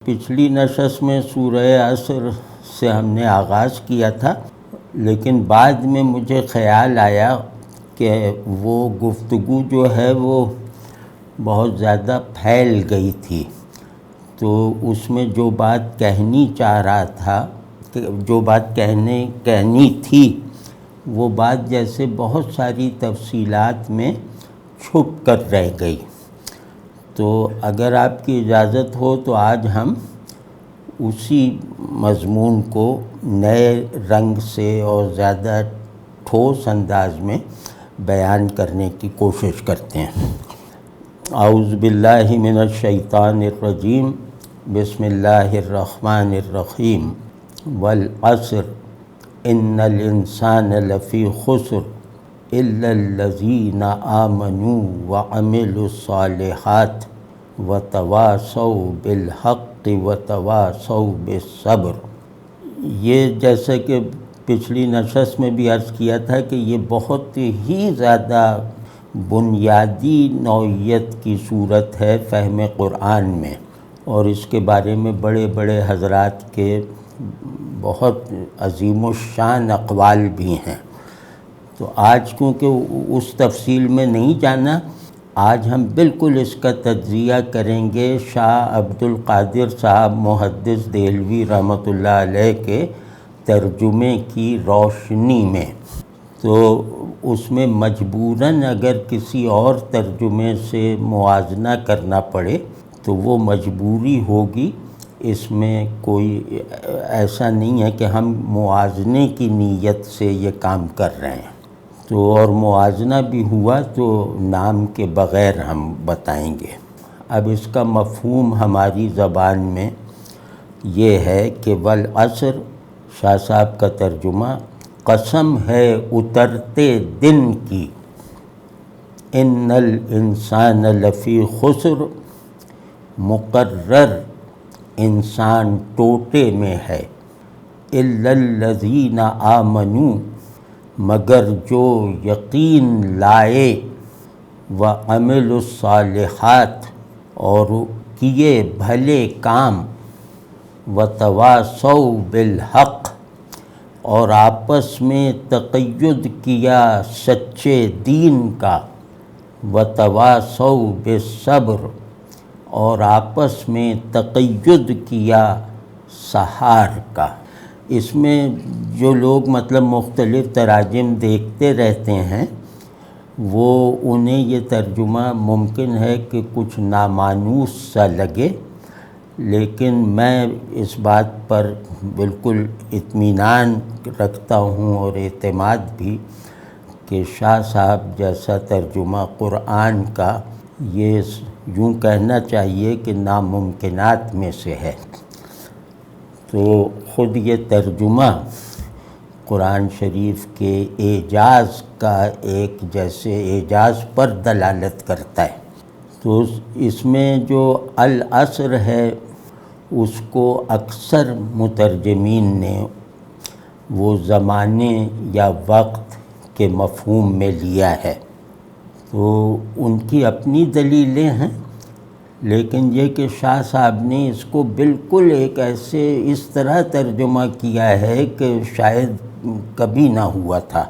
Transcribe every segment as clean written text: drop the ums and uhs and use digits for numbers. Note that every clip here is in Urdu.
پچھلی نشست میں سورہ عصر سے ہم نے آغاز کیا تھا، لیکن بعد میں مجھے خیال آیا کہ وہ گفتگو جو ہے وہ بہت زیادہ پھیل گئی تھی، تو اس میں جو بات کہنی چاہ رہا تھا، جو بات کہنی تھی، وہ بات جیسے بہت ساری تفصیلات میں چھپ کر رہ گئی۔ تو اگر آپ کی اجازت ہو تو آج ہم اسی مضمون کو نئے رنگ سے اور زیادہ ٹھوس انداز میں بیان کرنے کی کوشش کرتے ہیں۔ اعوذ باللہ من الشیطان الرجیم، بسم اللہ الرحمن الرحیم۔ والعصر ان الانسان لفی خسر الا الذین آمنوا وعملوا الصالحات وتواصوا بالحق وتواصوا بالصبر۔ یہ جیسا کہ پچھلی نشست میں بھی عرض کیا تھا کہ یہ بہت ہی زیادہ بنیادی نوعیت کی صورت ہے فہم قرآن میں، اور اس کے بارے میں بڑے بڑے حضرات کے بہت عظیم الشان اقوال بھی ہیں۔ تو آج کیونکہ اس تفصیل میں نہیں جانا، آج ہم بالکل اس کا تجزیہ کریں گے شاہ عبد القادر صاحب محدث دہلوی رحمۃ اللہ علیہ کے ترجمے کی روشنی میں۔ تو اس میں مجبوراً اگر کسی اور ترجمے سے موازنہ کرنا پڑے تو وہ مجبوری ہوگی، اس میں کوئی ایسا نہیں ہے کہ ہم موازنے کی نیت سے یہ کام کر رہے ہیں۔ تو اور موازنہ بھی ہوا تو نام کے بغیر ہم بتائیں گے۔ اب اس کا مفہوم ہماری زبان میں یہ ہے کہ والعصر، شاہ صاحب کا ترجمہ، قسم ہے اترتے دن کی، ان الانسان لفی خسر، مقرر انسان ٹوٹے میں ہے، الا الذین آمنوا، مگر جو یقین لائے، وعملوا الصالحات، اور کیے بھلے کام، وتواصوا بالحق، اور آپس میں تقید کیا سچے دین کا، وتواصوا بالصبر، اور آپس میں تقید کیا سحار کا۔ اس میں جو لوگ مطلب مختلف تراجم دیکھتے رہتے ہیں، وہ انہیں یہ ترجمہ ممکن ہے کہ کچھ نامانوس سا لگے، لیکن میں اس بات پر بالکل اطمینان رکھتا ہوں اور اعتماد بھی کہ شاہ صاحب جیسا ترجمہ قرآن کا یہ یوں کہنا چاہیے کہ ناممکنات میں سے ہے۔ تو خود یہ ترجمہ قرآن شریف کے اعجاز کا ایک جیسے اعجاز پر دلالت کرتا ہے۔ تو اس میں جو العصر ہے اس کو اکثر مترجمین نے وہ زمانے یا وقت کے مفہوم میں لیا ہے۔ تو ان کی اپنی دلیلیں ہیں، لیکن یہ کہ شاہ صاحب نے اس کو بالکل ایک ایسے اس طرح ترجمہ کیا ہے کہ شاید کبھی نہ ہوا تھا،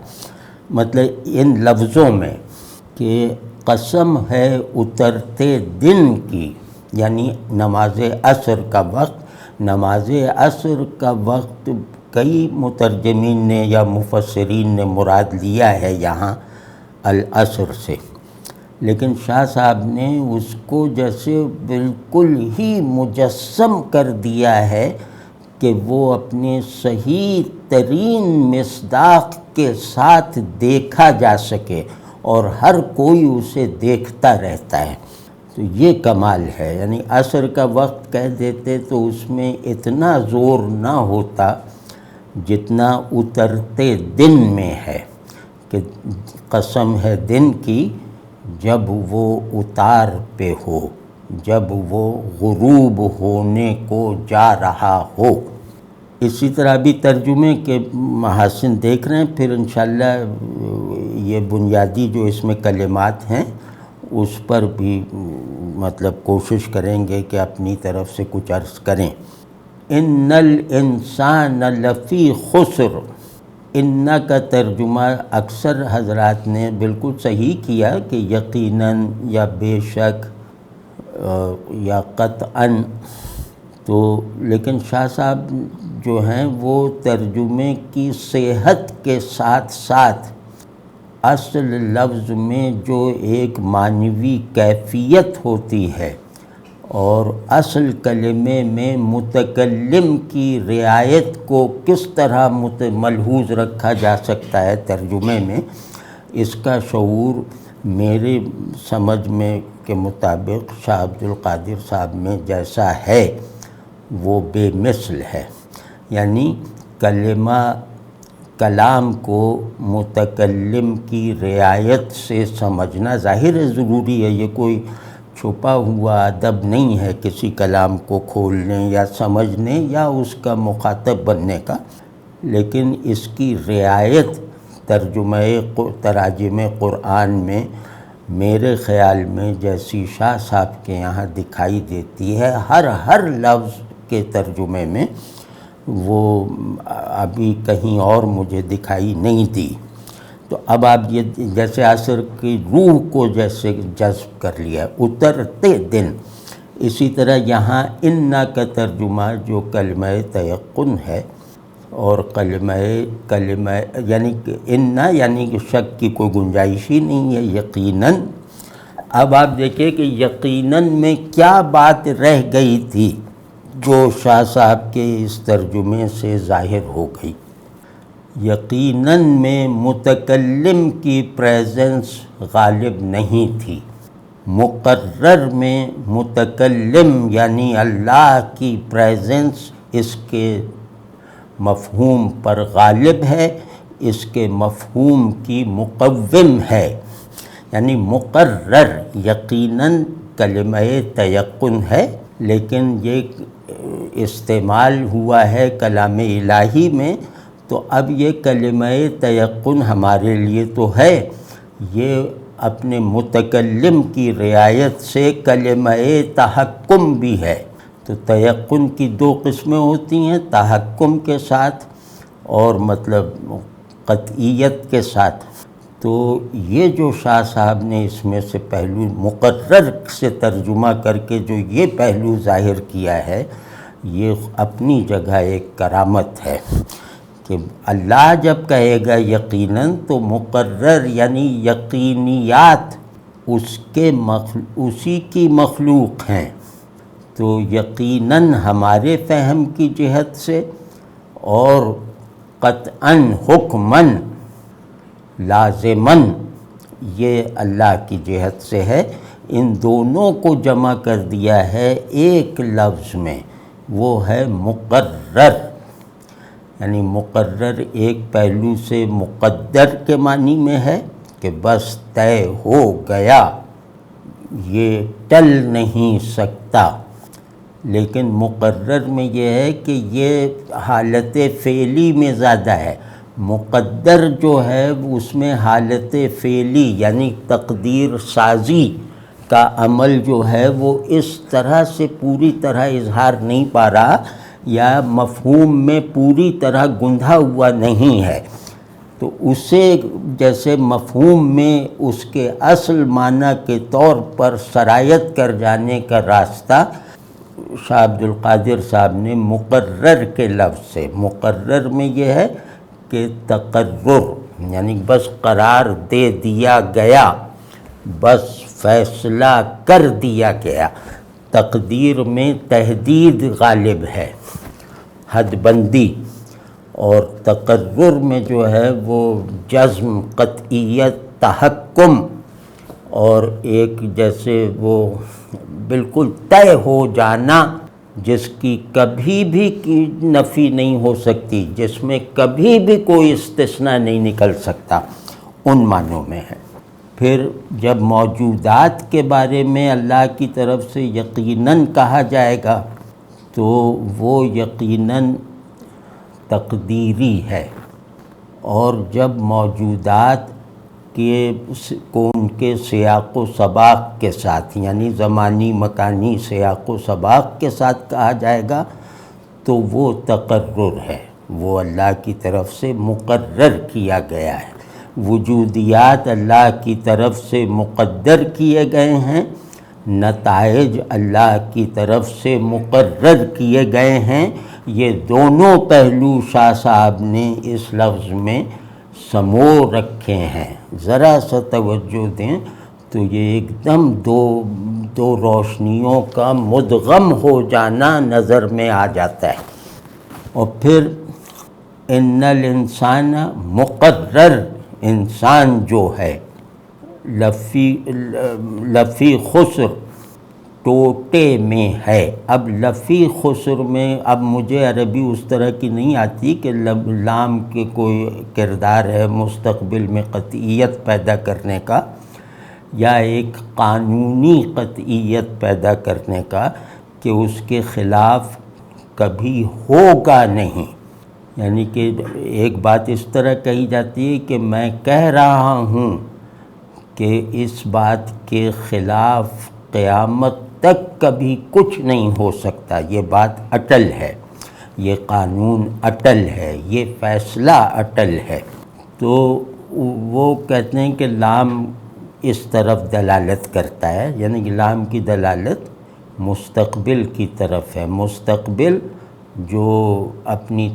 مطلب ان لفظوں میں کہ قسم ہے اترتے دن کی، یعنی نماز عصر کا وقت۔ نماز عصر کا وقت کئی مترجمین نے یا مفسرین نے مراد لیا ہے یہاں العصر سے، لیکن شاہ صاحب نے اس کو جیسے بالکل ہی مجسم کر دیا ہے کہ وہ اپنے صحیح ترین مصداق کے ساتھ دیکھا جا سکے اور ہر کوئی اسے دیکھتا رہتا ہے۔ تو یہ کمال ہے، یعنی عصر کا وقت کہہ دیتے تو اس میں اتنا زور نہ ہوتا جتنا اترتے دن میں ہے، کہ قسم ہے دن کی جب وہ اتار پہ ہو، جب وہ غروب ہونے کو جا رہا ہو۔ اسی طرح بھی ترجمے کے محاسن دیکھ رہے ہیں، پھر انشاءاللہ یہ بنیادی جو اس میں کلمات ہیں اس پر بھی مطلب کوشش کریں گے کہ اپنی طرف سے کچھ عرض کریں۔ ان الانسان لفی خسر، ان کا ترجمہ اکثر حضرات نے بالکل صحیح کیا کہ یقیناً یا بے شک یا قطعاً، تو لیکن شاہ صاحب جو ہیں وہ ترجمے کی صحت کے ساتھ ساتھ اصل لفظ میں جو ایک معنوی کیفیت ہوتی ہے اور اصل کلمے میں متکلم کی رعایت کو کس طرح ملحوظ رکھا جا سکتا ہے ترجمے میں، اس کا شعور میرے سمجھ میں کے مطابق شاہ عبد القادر صاحب میں جیسا ہے وہ بے مثل ہے۔ یعنی کلام کو متکلم کی رعایت سے سمجھنا ظاہر ہے ضروری ہے، یہ کوئی چھپا ہوا ادب نہیں ہے کسی کلام کو کھولنے یا سمجھنے یا اس کا مخاطب بننے کا، لیکن اس کی رعایت تراجم قرآن میں میرے خیال میں جیسی شاہ صاحب کے یہاں دکھائی دیتی ہے ہر لفظ کے ترجمے میں، وہ ابھی کہیں اور مجھے دکھائی نہیں دی۔ تو اب آپ یہ جیسے عصر کی روح کو جیسے جذب کر لیا اترتے دن، اسی طرح یہاں انا کا ترجمہ جو کلمہ تیقن ہے اور کلمہ یعنی کہ انا یعنی کہ شک کی کوئی گنجائش ہی نہیں ہے، یقیناً۔ اب آپ دیکھیں کہ یقیناً میں کیا بات رہ گئی تھی جو شاہ صاحب کے اس ترجمے سے ظاہر ہو گئی۔ یقیناً میں متکلم کی پریزنس غالب نہیں تھی، مقرر میں متکلم یعنی اللہ کی پریزنس اس کے مفہوم پر غالب ہے، اس کے مفہوم کی مقوم ہے، یعنی مقرر یقیناً کلمہ تیقن ہے، لیکن یہ استعمال ہوا ہے کلام الہی میں، تو اب یہ کلمہ تیقن ہمارے لیے تو ہے، یہ اپنے متکلم کی رعایت سے کلمہ تحکم بھی ہے۔ تو تیقن کی دو قسمیں ہوتی ہیں، تحکم کے ساتھ اور مطلب قطعیت کے ساتھ۔ تو یہ جو شاہ صاحب نے اس میں سے پہلو مقرر سے ترجمہ کر کے جو یہ پہلو ظاہر کیا ہے، یہ اپنی جگہ ایک کرامت ہے کہ اللہ جب کہے گا یقیناً تو مقرر یعنی یقینیات اسی کی مخلوق ہیں، تو یقیناً ہمارے فہم کی جہت سے اور قطعاً حکماً لازماً یہ اللہ کی جہت سے ہے۔ ان دونوں کو جمع کر دیا ہے ایک لفظ میں، وہ ہے مقرر، یعنی مقرر ایک پہلو سے مقدر کے معنی میں ہے کہ بس طے ہو گیا، یہ ٹل نہیں سکتا، لیکن مقرر میں یہ ہے کہ یہ حالت فعلی میں زیادہ ہے، مقدر جو ہے اس میں حالت فعلی یعنی تقدیر سازی کا عمل جو ہے وہ اس طرح سے پوری طرح اظہار نہیں پا رہا یا مفہوم میں پوری طرح گندھا ہوا نہیں ہے، تو اسے جیسے مفہوم میں اس کے اصل معنی کے طور پر سرایت کر جانے کا راستہ شاہ عبد القادر صاحب نے مقرر کے لفظ سے، مقرر میں یہ ہے کہ تقرر یعنی بس قرار دے دیا گیا، بس فیصلہ کر دیا گیا، تقدیر میں تحدید غالب ہے، حد بندی، اور تقرر میں جو ہے وہ جزم، قطعیت، تحکم، اور ایک جیسے وہ بالکل طے ہو جانا جس کی کبھی بھی نفی نہیں ہو سکتی، جس میں کبھی بھی کوئی استثناء نہیں نکل سکتا، ان معنوں میں ہے۔ پھر جب موجودات کے بارے میں اللہ کی طرف سے یقیناً کہا جائے گا تو وہ یقیناً تقدیری ہے، اور جب موجودات کو ان کے سیاق و سباق کے ساتھ، یعنی زمانی مکانی سیاق و سباق کے ساتھ کہا جائے گا تو وہ تقرر ہے، وہ اللہ کی طرف سے مقرر کیا گیا ہے۔ وجودیات اللہ کی طرف سے مقدر کیے گئے ہیں، نتائج اللہ کی طرف سے مقرر کیے گئے ہیں۔ یہ دونوں پہلو شاہ صاحب نے اس لفظ میں سمو رکھے ہیں۔ ذرا سا توجہ دیں تو یہ ایک دم دو روشنیوں کا مدغم ہو جانا نظر میں آ جاتا ہے۔ اور پھر ان الانسان مقرر، انسان جو ہے لفی خسر، ٹوٹے میں ہے۔ اب لفی خسر میں اب مجھے عربی اس طرح کی نہیں آتی کہ لام کے کوئی کردار ہے مستقبل میں قطعیت پیدا کرنے کا، یا ایک قانونی قطعیت پیدا کرنے کا کہ اس کے خلاف کبھی ہوگا نہیں۔ یعنی کہ ایک بات اس طرح کہی جاتی ہے کہ میں کہہ رہا ہوں کہ اس بات کے خلاف قیامت تک کبھی کچھ نہیں ہو سکتا، یہ بات اٹل ہے، یہ قانون اٹل ہے، یہ فیصلہ اٹل ہے۔ تو وہ کہتے ہیں کہ لام اس طرف دلالت کرتا ہے، یعنی کہ لام کی دلالت مستقبل کی طرف ہے۔ مستقبل جو اپنے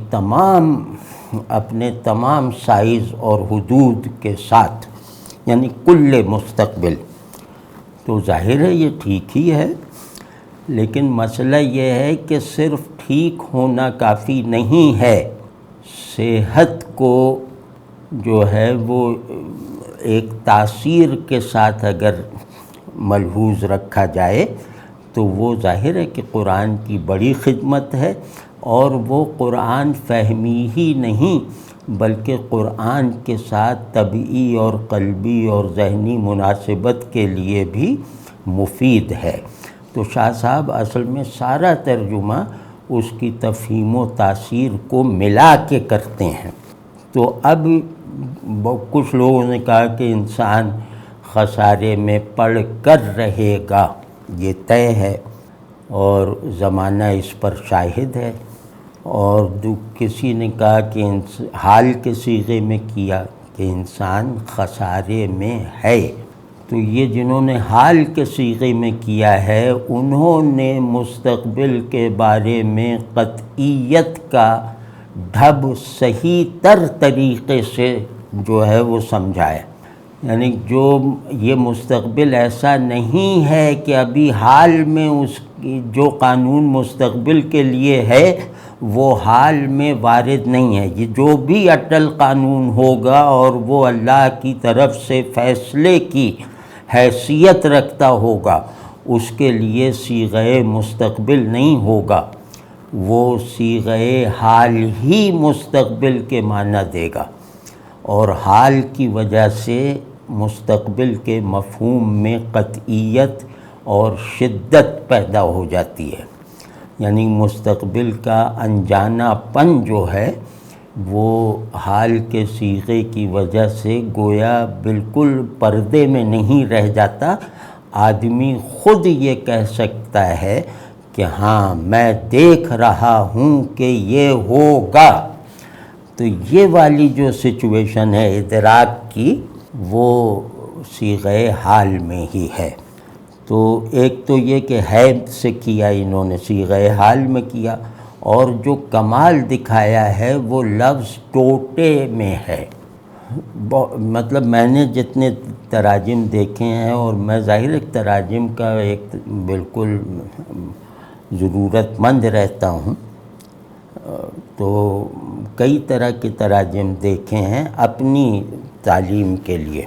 تمام سائز اور حدود کے ساتھ، یعنی کل مستقبل۔ تو ظاہر ہے یہ ٹھیک ہی ہے، لیکن مسئلہ یہ ہے کہ صرف ٹھیک ہونا کافی نہیں ہے۔ صحت کو جو ہے وہ ایک تاثیر کے ساتھ اگر ملحوظ رکھا جائے تو وہ ظاہر ہے کہ قرآن کی بڑی خدمت ہے، اور وہ قرآن فہمی ہی نہیں بلکہ قرآن کے ساتھ طبعی اور قلبی اور ذہنی مناسبت کے لیے بھی مفید ہے۔ تو شاہ صاحب اصل میں سارا ترجمہ اس کی تفہیم و تاثیر کو ملا کے کرتے ہیں۔ تو اب کچھ لوگوں نے کہا کہ انسان خسارے میں پڑ کر رہے گا، یہ طے ہے اور زمانہ اس پر شاہد ہے۔ اور کسی نے کہا کہ حال کے صیغے میں کیا کہ انسان خسارے میں ہے۔ تو یہ جنہوں نے حال کے صیغے میں کیا ہے انہوں نے مستقبل کے بارے میں قطعیت کا ڈھب صحیح تر طریقے سے جو ہے وہ سمجھایا۔ یعنی جو یہ مستقبل ایسا نہیں ہے کہ ابھی حال میں اس کی جو قانون مستقبل کے لیے ہے وہ حال میں وارد نہیں ہے۔ یہ جو بھی اٹل قانون ہوگا اور وہ اللہ کی طرف سے فیصلے کی حیثیت رکھتا ہوگا، اس کے لیے صیغہ مستقبل نہیں ہوگا، وہ صیغہ حال ہی مستقبل کے معنی دے گا، اور حال کی وجہ سے مستقبل کے مفہوم میں قطعیت اور شدت پیدا ہو جاتی ہے۔ یعنی مستقبل کا انجانا پن جو ہے وہ حال کے صیغے کی وجہ سے گویا بالکل پردے میں نہیں رہ جاتا، آدمی خود یہ کہہ سکتا ہے کہ ہاں میں دیکھ رہا ہوں کہ یہ ہوگا۔ تو یہ والی جو سچویشن ہے ادراک کی وہ صیغہ حال میں ہی ہے۔ تو ایک تو یہ کہ ہے سے کیا انہوں نے صیغہ حال میں کیا، اور جو کمال دکھایا ہے وہ لفظ ٹوٹے میں ہے۔ مطلب میں نے جتنے تراجم دیکھے ہیں، اور میں ظاہر تراجم کا ایک بالکل ضرورت مند رہتا ہوں، تو کئی طرح کے تراجم دیکھے ہیں اپنی تعلیم کے لیے،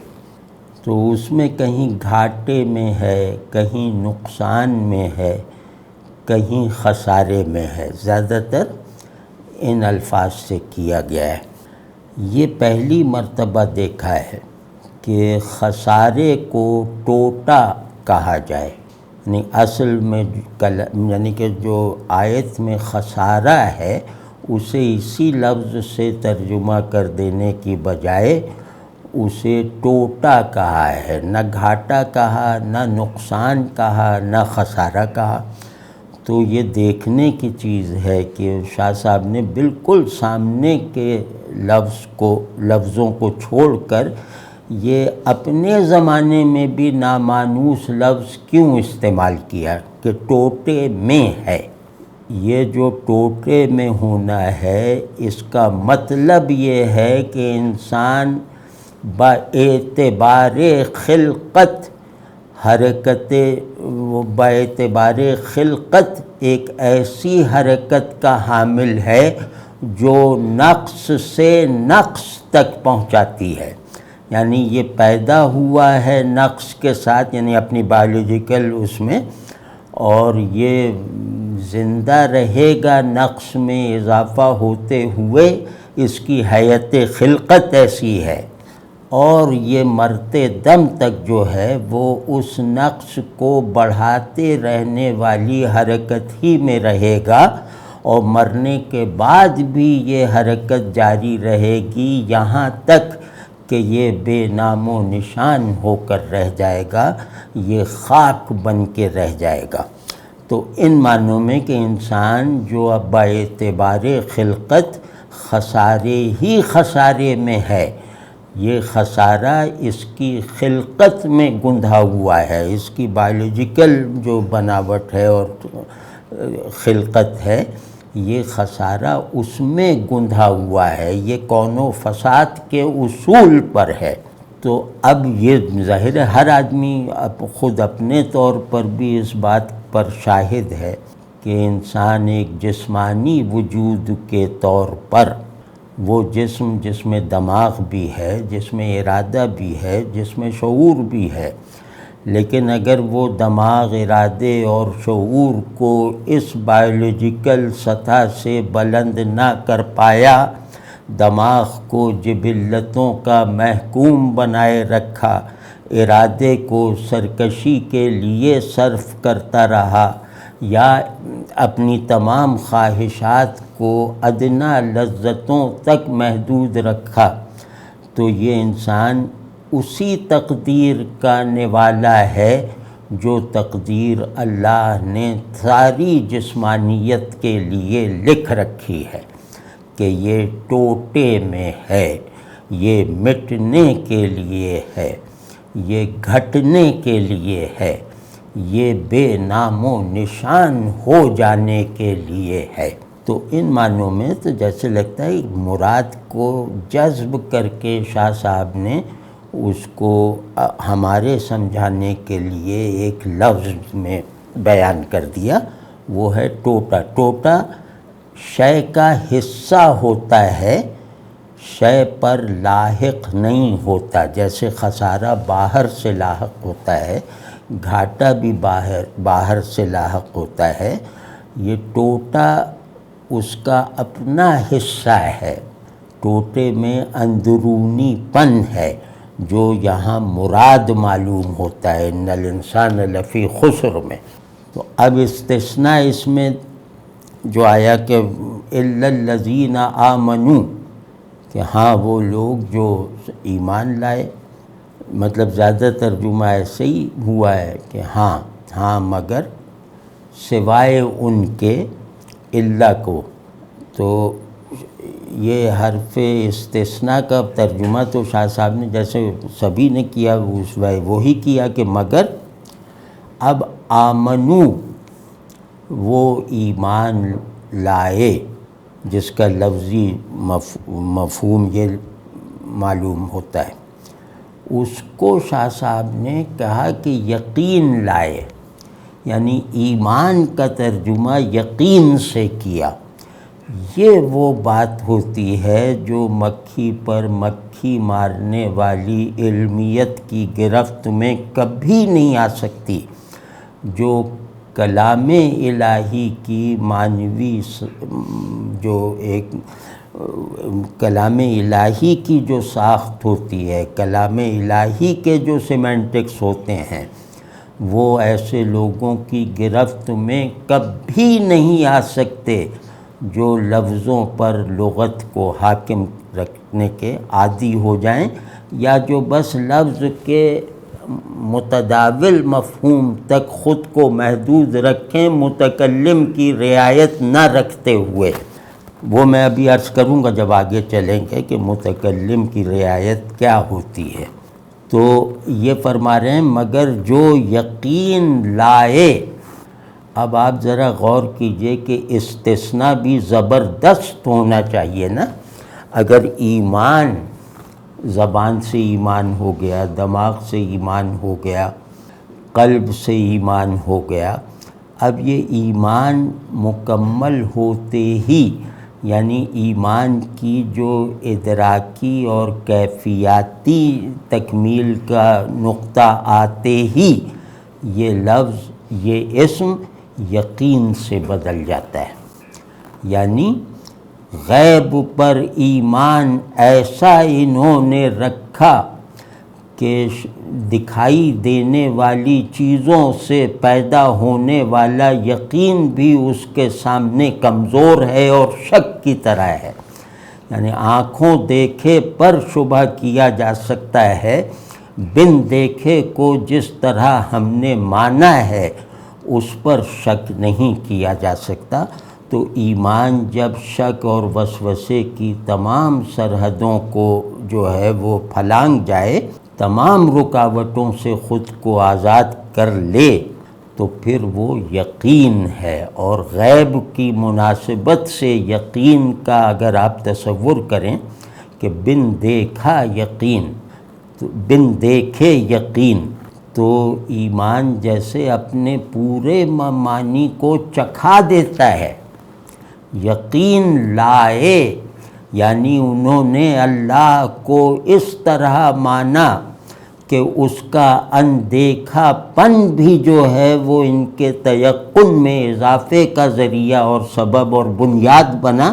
تو اس میں کہیں گھاٹے میں ہے، کہیں نقصان میں ہے، کہیں خسارے میں ہے، زیادہ تر ان الفاظ سے کیا گیا ہے۔ یہ پہلی مرتبہ دیکھا ہے کہ خسارے کو ٹوٹا کہا جائے، یعنی اصل میں یعنی کہ جو آیت میں خسارہ ہے اسے اسی لفظ سے ترجمہ کر دینے کی بجائے اسے ٹوٹا کہا ہے، نہ گھاٹا کہا، نہ نقصان کہا، نہ خسارہ کہا۔ تو یہ دیکھنے کی چیز ہے کہ شاہ صاحب نے بالکل سامنے کے لفظوں کو چھوڑ کر یہ اپنے زمانے میں بھی نامانوس لفظ کیوں استعمال کیا کہ ٹوٹے میں ہے۔ یہ جو ٹوٹے میں ہونا ہے اس کا مطلب یہ ہے کہ انسان باعتبار خلقت باعتبار خلقت ایک ایسی حرکت کا حامل ہے جو نقص سے نقص تک پہنچاتی ہے۔ یعنی یہ پیدا ہوا ہے نقص کے ساتھ، یعنی اپنی بایولوجیکل اس میں، اور یہ زندہ رہے گا نقص میں اضافہ ہوتے ہوئے، اس کی حیت خلقت ایسی ہے، اور یہ مرتے دم تک جو ہے وہ اس نقص کو بڑھاتے رہنے والی حرکت ہی میں رہے گا، اور مرنے کے بعد بھی یہ حرکت جاری رہے گی یہاں تک کہ یہ بے نام و نشان ہو کر رہ جائے گا، یہ خاک بن کے رہ جائے گا۔ تو ان معنوں میں کہ انسان جو اب باعتبار خلقت خسارے ہی خسارے میں ہے، یہ خسارہ اس کی خلقت میں گندھا ہوا ہے، اس کی بایولوجیکل جو بناوٹ ہے اور خلقت ہے، یہ خسارہ اس میں گندھا ہوا ہے، یہ کون و فساد کے اصول پر ہے۔ تو اب یہ ظاہر ہے ہر آدمی خود اپنے طور پر بھی اس بات پر شاہد ہے کہ انسان ایک جسمانی وجود کے طور پر، وہ جسم جس میں دماغ بھی ہے، جس میں ارادہ بھی ہے، جس میں شعور بھی ہے، لیکن اگر وہ دماغ، ارادے اور شعور کو اس بایولوجیکل سطح سے بلند نہ کر پایا، دماغ کو جبلتوں کا محکوم بنائے رکھا، ارادے کو سرکشی کے لیے صرف کرتا رہا، یا اپنی تمام خواہشات کو ادنیٰ لذتوں تک محدود رکھا، تو یہ انسان اسی تقدیر کا نوالا ہے جو تقدیر اللہ نے ساری جسمانیت کے لیے لکھ رکھی ہے کہ یہ ٹوٹے میں ہے، یہ مٹنے کے لیے ہے، یہ گھٹنے کے لیے ہے، یہ بے نام و نشان ہو جانے کے لیے ہے۔ تو ان معنوں میں تو جیسے لگتا ہے مراد کو جذب کر کے شاہ صاحب نے اس کو ہمارے سمجھانے کے لیے ایک لفظ میں بیان کر دیا، وہ ہے ٹوٹا۔ ٹوٹا شے کا حصہ ہوتا ہے، شے پر لاحق نہیں ہوتا، جیسے خسارہ باہر سے لاحق ہوتا ہے، گھاٹا بھی باہر سے لاحق ہوتا ہے، یہ ٹوٹا اس کا اپنا حصہ ہے، ٹوٹے میں اندرونی پن ہے جو یہاں مراد معلوم ہوتا ہے، ان الانسان لفی خسر میں۔ تو اب استثناء اس میں جو آیا کہ الا الذین آمنوا، کہ ہاں وہ لوگ جو ایمان لائے، مطلب زیادہ ترجمہ ایسے ہی ہوا ہے کہ ہاں مگر سوائے ان کے، الا کو، تو یہ حرف استثناء کا ترجمہ تو شاہ صاحب نے جیسے سبھی نے کیا وہی کیا کہ مگر، اب آمنو وہ ایمان لائے، جس کا لفظی مفہوم یہ معلوم ہوتا ہے، اس کو شاہ صاحب نے کہا کہ یقین لائے، یعنی ایمان کا ترجمہ یقین سے کیا۔ یہ وہ بات ہوتی ہے جو مکھی پر مکھی مارنے والی علمیت کی گرفت میں کبھی نہیں آ سکتی، جو کلام الہی کی معنوی جو ایک کلام الہی کی جو ساخت ہوتی ہے، کلام الہی کے جو سیمینٹکس ہوتے ہیں، وہ ایسے لوگوں کی گرفت میں کبھی نہیں آ سکتے جو لفظوں پر لغت کو حاکم رکھنے کے عادی ہو جائیں، یا جو بس لفظ کے متداول مفہوم تک خود کو محدود رکھیں متکلم کی رعایت نہ رکھتے ہوئے، وہ میں ابھی عرض کروں گا جب آگے چلیں گے کہ متکلم کی رعایت کیا ہوتی ہے۔ تو یہ فرما رہے ہیں مگر جو یقین لائے۔ اب آپ ذرا غور کیجئے کہ استثناء بھی زبردست ہونا چاہیے نا۔ اگر ایمان زبان سے ایمان ہو گیا، دماغ سے ایمان ہو گیا، قلب سے ایمان ہو گیا، اب یہ ایمان مکمل ہوتے ہی، یعنی ایمان کی جو ادراکی اور کیفیاتی تکمیل کا نقطہ آتے ہی یہ لفظ، یہ اسم یقین سے بدل جاتا ہے۔ یعنی غیب پر ایمان ایسا انہوں نے رکھا کہ دکھائی دینے والی چیزوں سے پیدا ہونے والا یقین بھی اس کے سامنے کمزور ہے اور شک کی طرح ہے۔ یعنی آنکھوں دیکھے پر شبہ کیا جا سکتا ہے، بن دیکھے کو جس طرح ہم نے مانا ہے اس پر شک نہیں کیا جا سکتا۔ تو ایمان جب شک اور وسوسے کی تمام سرحدوں کو جو ہے وہ پھلانگ جائے، تمام رکاوٹوں سے خود کو آزاد کر لے، تو پھر وہ یقین ہے۔ اور غیب کی مناسبت سے یقین کا اگر آپ تصور کریں کہ بن دیکھا یقین، تو بن دیکھے یقین، تو ایمان جیسے اپنے پورے معنی کو چکھا دیتا ہے۔ یقین لائے یعنی انہوں نے اللہ کو اس طرح مانا کہ اس کا اندیکھا پن بھی جو ہے وہ ان کے تیقن میں اضافے کا ذریعہ اور سبب اور بنیاد بنا،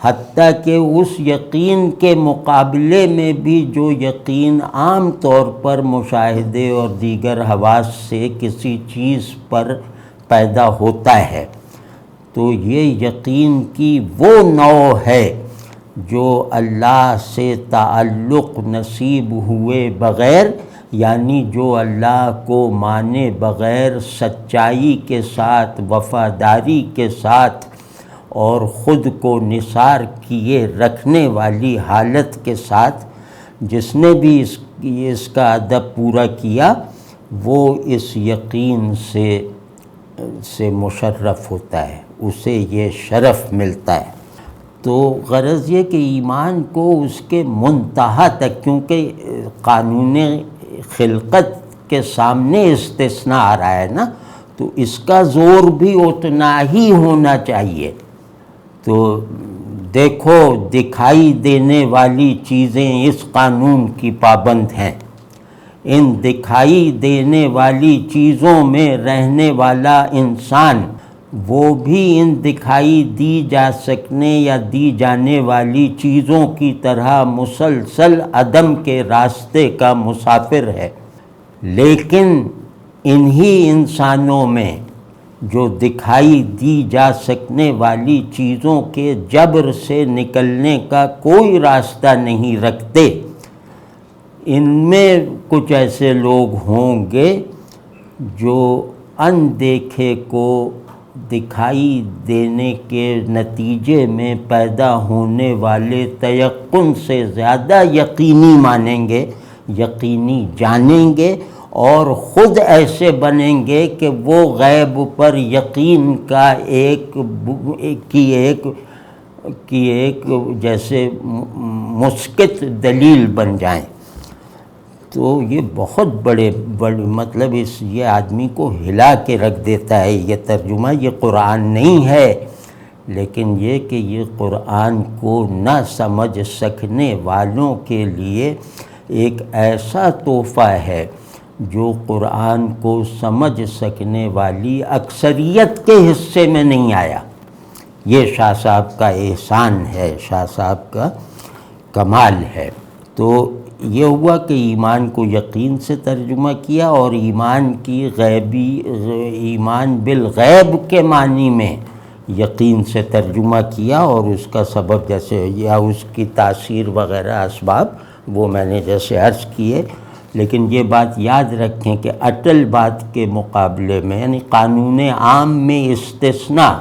حتیٰ کہ اس یقین کے مقابلے میں بھی جو یقین عام طور پر مشاہدے اور دیگر حواس سے کسی چیز پر پیدا ہوتا ہے، تو یہ یقین کی وہ نوع ہے جو اللہ سے تعلق نصیب ہوئے بغیر، یعنی جو اللہ کو مانے بغیر سچائی کے ساتھ، وفاداری کے ساتھ اور خود کو نثار کیے رکھنے والی حالت کے ساتھ، جس نے بھی اس کا ادب پورا کیا وہ اس یقین سے مشرف ہوتا ہے، اسے یہ شرف ملتا ہے۔ تو غرض یہ کہ ایمان کو اس کے منتہا تک، کیونکہ قانون خلقت کے سامنے استثناء آ رہا ہے نا، تو اس کا زور بھی اتنا ہی ہونا چاہیے۔ تو دیکھو دکھائی دینے والی چیزیں اس قانون کی پابند ہیں، ان دکھائی دینے والی چیزوں میں رہنے والا انسان وہ بھی ان دکھائی دی جا سکنے یا دی جانے والی چیزوں کی طرح مسلسل عدم کے راستے کا مسافر ہے۔ لیکن انہی انسانوں میں جو دکھائی دی جا سکنے والی چیزوں کے جبر سے نکلنے کا کوئی راستہ نہیں رکھتے، ان میں کچھ ایسے لوگ ہوں گے جو اندیکھے کو دکھائی دینے کے نتیجے میں پیدا ہونے والے تیقن سے زیادہ یقینی مانیں گے، یقینی جانیں گے، اور خود ایسے بنیں گے کہ وہ غیب پر یقین کا ایک جیسے مسکت دلیل بن جائیں۔ تو یہ بہت بڑے مطلب یہ آدمی کو ہلا کے رکھ دیتا ہے یہ ترجمہ۔ یہ قرآن نہیں ہے، لیکن یہ کہ یہ قرآن کو نہ سمجھ سکنے والوں کے لیے ایک ایسا تحفہ ہے جو قرآن کو سمجھ سکنے والی اکثریت کے حصے میں نہیں آیا۔ یہ شاہ صاحب کا احسان ہے، شاہ صاحب کا کمال ہے۔ تو یہ ہوا کہ ایمان کو یقین سے ترجمہ کیا، اور ایمان بالغیب کے معنی میں یقین سے ترجمہ کیا، اور اس کا سبب جیسے یا اس کی تاثیر وغیرہ اسباب وہ میں نے جیسے عرض کیے، لیکن یہ بات یاد رکھیں کہ اٹل بات کے مقابلے میں یعنی قانون عام میں استثناء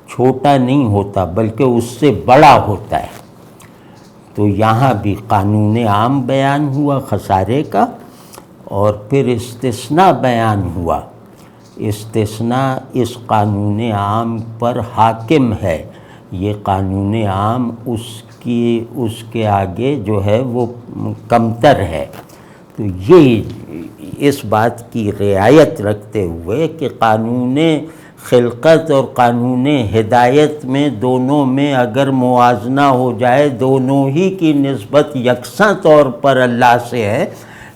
چھوٹا نہیں ہوتا بلکہ اس سے بڑا ہوتا ہے۔ تو یہاں بھی قانون عام بیان ہوا خسارے کا، اور پھر استثناء بیان ہوا۔ استثناء اس قانون عام پر حاکم ہے، یہ قانون عام اس کے آگے جو ہے وہ کمتر ہے۔ تو یہ اس بات کی رعایت رکھتے ہوئے کہ قانون خلقت اور قانون ہدایت میں دونوں میں اگر موازنہ ہو جائے، دونوں ہی کی نسبت یکساں طور پر اللہ سے ہے،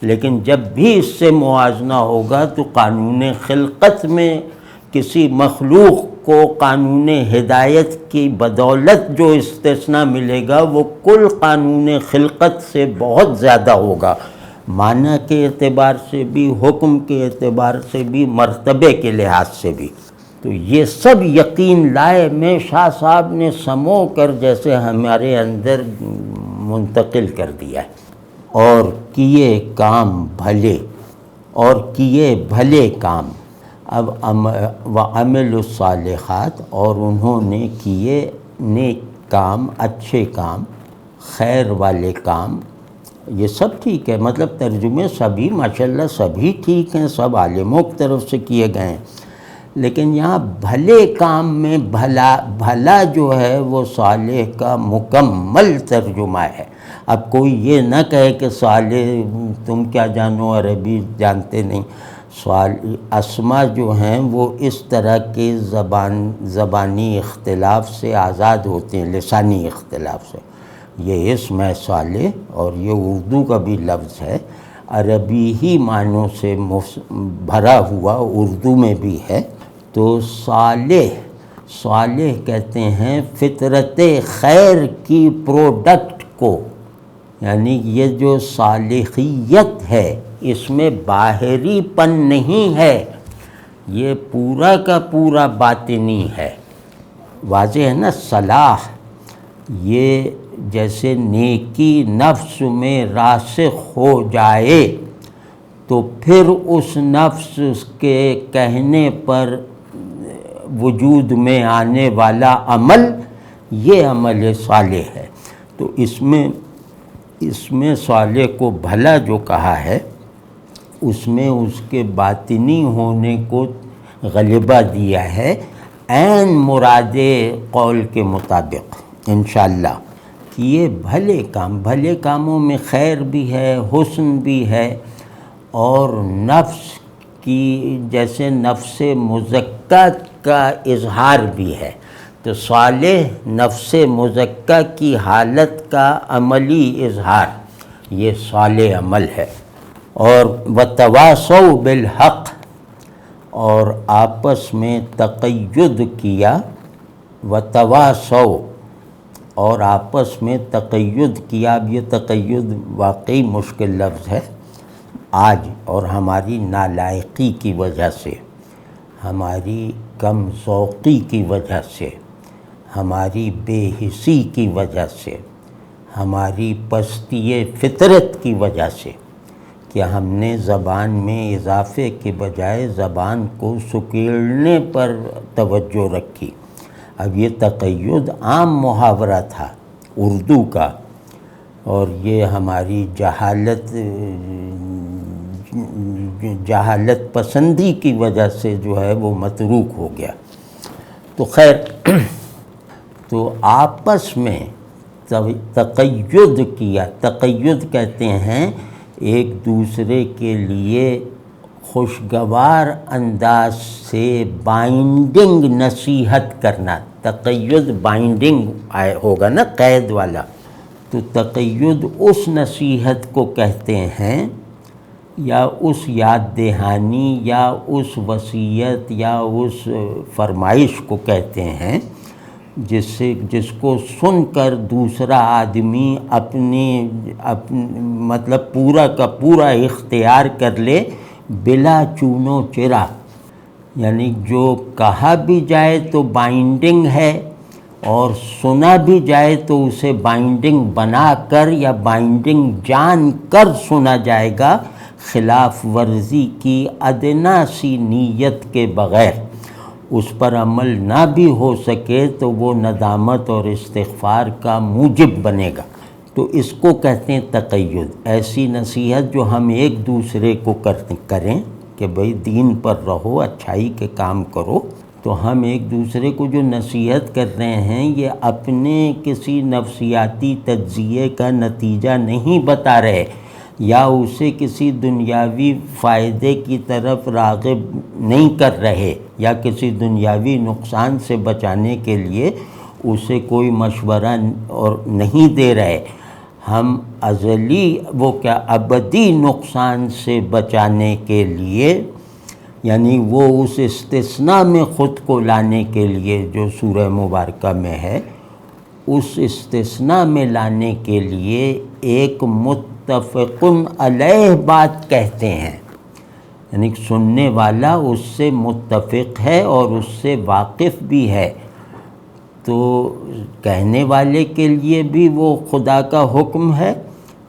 لیکن جب بھی اس سے موازنہ ہوگا تو قانون خلقت میں کسی مخلوق کو قانون ہدایت کی بدولت جو استثناء ملے گا وہ کل قانون خلقت سے بہت زیادہ ہوگا، معنی کے اعتبار سے بھی، حکم کے اعتبار سے بھی، مرتبے کے لحاظ سے بھی۔ تو یہ سب یقین لائے میں شاہ صاحب نے سمو کر جیسے ہمارے اندر منتقل کر دیا ہے۔ اور کیے کام بھلے، اور کیے بھلے کام، اب وعملوا الصالحات، اور انہوں نے کیے نیک کام، اچھے کام، خیر والے کام، یہ سب ٹھیک ہے، مطلب ترجمے سبھی ماشاءاللہ سبھی ٹھیک ہیں، سب عالموں کی طرف سے کیے گئے ہیں، لیکن یہاں بھلے کام میں بھلا جو ہے وہ صالح کا مکمل ترجمہ ہے۔ اب کوئی یہ نہ کہے کہ صالح تم کیا جانو، عربی جانتے نہیں۔ اسما جو ہیں وہ اس طرح کے زبانی اختلاف سے آزاد ہوتے ہیں، لسانی اختلاف سے۔ یہ اسم ہے صالح، اور یہ اردو کا بھی لفظ ہے، عربی ہی معنوں سے بھرا ہوا اردو میں بھی ہے۔ تو صالح کہتے ہیں فطرت خیر کی پروڈکٹ کو، یعنی یہ جو صالحیت ہے اس میں باہری پن نہیں ہے، یہ پورا کا پورا باطنی ہے۔ واضح ہے نا؟ صلاح یہ جیسے نیکی نفس میں راسخ ہو جائے تو پھر اس نفس کے کہنے پر وجود میں آنے والا عمل، یہ عمل صالح ہے۔ تو اس میں صالح کو بھلا جو کہا ہے اس میں اس کے باطنی ہونے کو غلبہ دیا ہے، عین مراد قول کے مطابق انشاءاللہ۔ کیے بھلے کام، بھلے کاموں میں خیر بھی ہے، حسن بھی ہے، اور نفس کی جیسے نفس مزکہ کا اظہار بھی ہے۔ تو صالح نفس مزکہ کی حالت کا عملی اظہار، یہ صالح عمل ہے۔ اور وتواصوا بالحق، اور آپس میں تقید کیا، وتواصوا، اور آپس میں تقید کیا۔ اب یہ تقید واقعی مشکل لفظ ہے آج، اور ہماری نالائقی کی وجہ سے، ہماری کم ذوقی کی وجہ سے، ہماری بے حسی کی وجہ سے، ہماری پستی فطرت کی وجہ سے، کہ ہم نے زبان میں اضافے کے بجائے زبان کو سکیڑنے پر توجہ رکھی۔ اب یہ تقید عام محاورہ تھا اردو کا، اور یہ ہماری جہالت پسندی کی وجہ سے جو ہے وہ متروک ہو گیا۔ تو خیر، تو آپس میں تقید کیا۔ تقید کہتے ہیں ایک دوسرے کے لیے خوشگوار انداز سے بائنڈنگ نصیحت کرنا۔ تقید بائنڈنگ ہوگا نا، قید والا۔ تو تقید اس نصیحت کو کہتے ہیں، یا اس یاد دہانی، یا اس وصیت، یا اس فرمائش کو کہتے ہیں جس کو سن کر دوسرا آدمی مطلب پورا کا پورا اختیار کر لے بلا چون و چرا، یعنی جو کہا بھی جائے تو بائنڈنگ ہے، اور سنا بھی جائے تو اسے بائنڈنگ بنا کر یا بائنڈنگ جان کر سنا جائے گا، خلاف ورزی کی ادنا سی نیت کے بغیر۔ اس پر عمل نہ بھی ہو سکے تو وہ ندامت اور استغفار کا موجب بنے گا۔ تو اس کو کہتے ہیں تقید۔ ایسی نصیحت جو ہم ایک دوسرے کو کریں کہ بھئی دین پر رہو، اچھائی کے کام کرو، تو ہم ایک دوسرے کو جو نصیحت کر رہے ہیں یہ اپنے کسی نفسیاتی تجزیے کا نتیجہ نہیں بتا رہے، یا اسے کسی دنیاوی فائدے کی طرف راغب نہیں کر رہے، یا کسی دنیاوی نقصان سے بچانے کے لیے اسے کوئی مشورہ اور نہیں دے رہے۔ ہم ازلی ابدی نقصان سے بچانے کے لیے، یعنی وہ اس استثناء میں خود کو لانے کے لیے جو سورہ مبارکہ میں ہے، اس استثناء میں لانے کے لیے ایک متفق علیہ بات کہتے ہیں، یعنی سننے والا اس سے متفق ہے اور اس سے واقف بھی ہے، تو کہنے والے کے لیے بھی وہ خدا کا حکم ہے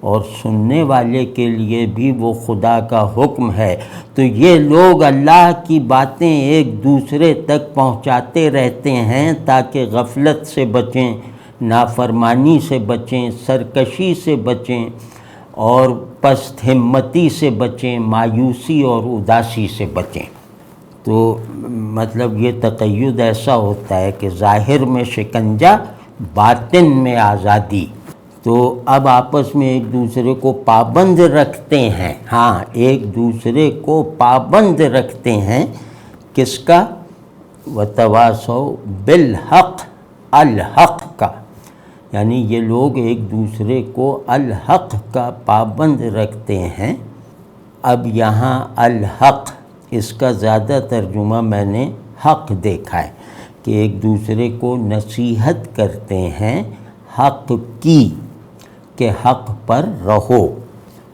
اور سننے والے کے لیے بھی وہ خدا کا حکم ہے۔ تو یہ لوگ اللہ کی باتیں ایک دوسرے تک پہنچاتے رہتے ہیں تاکہ غفلت سے بچیں، نافرمانی سے بچیں، سرکشی سے بچیں اور پست ہمتی سے بچیں، مایوسی اور اداسی سے بچیں۔ تو مطلب یہ تقید ایسا ہوتا ہے کہ ظاہر میں شکنجہ، باطن میں آزادی۔ تو اب آپس میں ایک دوسرے کو پابند رکھتے ہیں، ہاں ایک دوسرے کو پابند رکھتے ہیں، کس کا؟ وتواصوا بالحق، الحق کا، یعنی یہ لوگ ایک دوسرے کو الحق کا پابند رکھتے ہیں۔ اب یہاں الحق، اس کا زیادہ ترجمہ میں نے حق دیکھا ہے کہ ایک دوسرے کو نصیحت کرتے ہیں حق کی، کہ حق پر رہو۔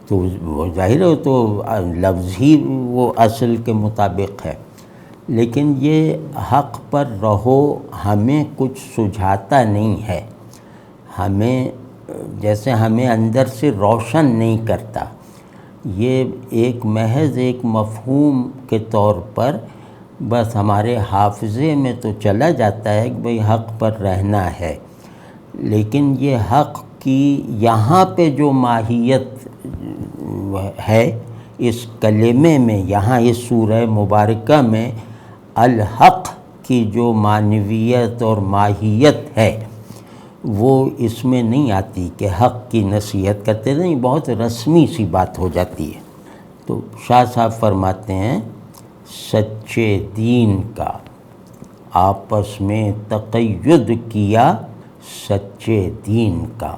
تو وہ ظاہر ہے تو لفظ ہی وہ اصل کے مطابق ہے، لیکن یہ حق پر رہو ہمیں کچھ سجھاتا نہیں ہے، جیسے ہمیں اندر سے روشن نہیں کرتا۔ یہ ایک محض ایک مفہوم کے طور پر بس ہمارے حافظے میں تو چلا جاتا ہے کہ بھئی حق پر رہنا ہے، لیکن یہ حق کی یہاں پہ جو ماہیت ہے اس کلمے میں، یہاں اس سورہ مبارکہ میں الحق کی جو معنویت اور ماہیت ہے وہ اس میں نہیں آتی کہ حق کی نصیحت کرتے نہیں، بہت رسمی سی بات ہو جاتی ہے۔ تو شاہ صاحب فرماتے ہیں سچے دین کا آپس میں تقید کیا، سچے دین کا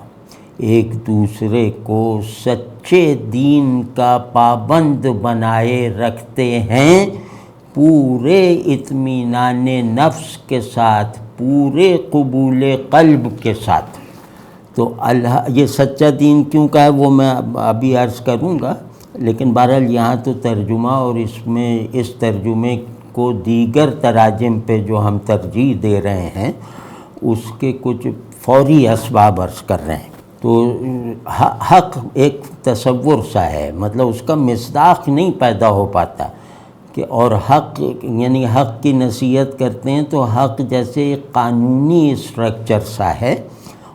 ایک دوسرے کو سچے دین کا پابند بنائے رکھتے ہیں، پورے اطمینان نفس کے ساتھ، پورے قبول قلب کے ساتھ۔ تو یہ سچا دین کیوں کہا ہے وہ میں ابھی عرض کروں گا، لیکن بہرحال یہاں تو ترجمہ، اور اس میں اس ترجمے کو دیگر تراجم پہ جو ہم ترجیح دے رہے ہیں اس کے کچھ فوری اسباب عرض کر رہے ہیں۔ تو حق ایک تصور سا ہے، مطلب اس کا مصداق نہیں پیدا ہو پاتا کہ، اور حق یعنی حق کی نصیحت کرتے ہیں تو حق جیسے ایک قانونی اسٹرکچر سا ہے،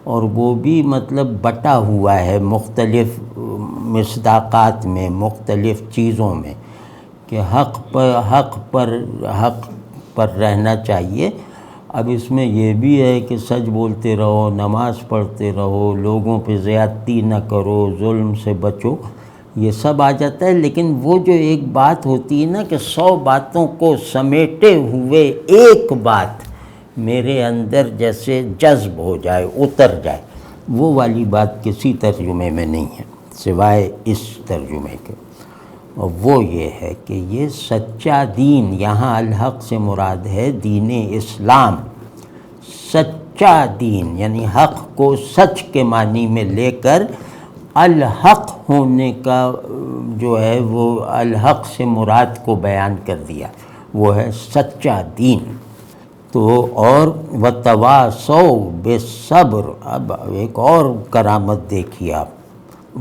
اور وہ بھی مطلب بٹا ہوا ہے مختلف مصداقات میں، مختلف چیزوں میں، کہ حق پر رہنا چاہیے۔ اب اس میں یہ بھی ہے کہ سچ بولتے رہو، نماز پڑھتے رہو، لوگوں پہ زیادتی نہ کرو، ظلم سے بچو، یہ سب آ جاتا ہے، لیکن وہ جو ایک بات ہوتی ہے نا کہ 100 باتوں کو سمیٹے ہوئے ایک بات میرے اندر جیسے جذب ہو جائے، اتر جائے، وہ والی بات کسی ترجمے میں نہیں ہے سوائے اس ترجمے کے، اور وہ یہ ہے کہ یہ سچا دین، یہاں الحق سے مراد ہے دین اسلام، سچا دین یعنی حق کو سچ کے معنی میں لے کر الحق ہونے کا جو ہے وہ الحق سے مراد کو بیان کر دیا، وہ ہے سچا دین۔ تو اور وتواصوا بالصبر، اب ایک اور کرامت دیکھیے آپ،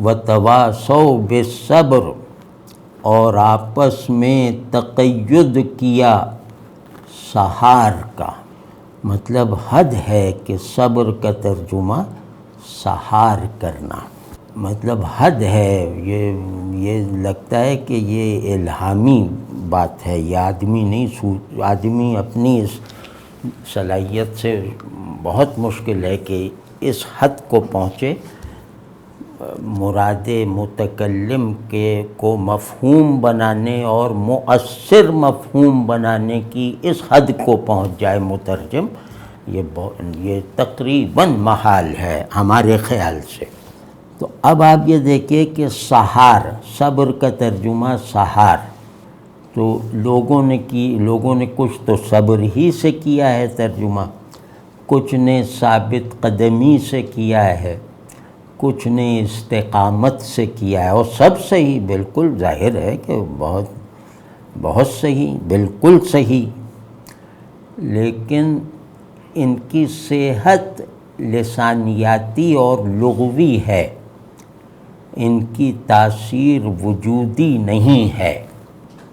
وتواصوا بالصبر، اور آپس میں تقید کیا سہار کا، مطلب حد ہے کہ صبر کا ترجمہ سہار کرنا، مطلب حد ہے۔ یہ لگتا ہے کہ یہ الہامی بات ہے، یہ آدمی نہیں آدمی اپنی اس صلاحیت سے بہت مشکل ہے کہ اس حد کو پہنچے، مراد متکلم کو مفہوم بنانے اور مؤثر مفہوم بنانے کی اس حد کو پہنچ جائے مترجم، یہ تقریباً محال ہے ہمارے خیال سے۔ تو اب آپ یہ دیکھیں کہ سہار، صبر کا ترجمہ سہار، تو لوگوں نے کچھ تو صبر ہی سے کیا ہے ترجمہ، کچھ نے ثابت قدمی سے کیا ہے، کچھ نے استقامت سے کیا ہے، اور سب صحیح، بالکل ظاہر ہے کہ بہت صحیح، بالکل صحیح، لیکن ان کی صحت لسانیاتی اور لغوی ہے، ان کی تاثیر وجودی نہیں ہے،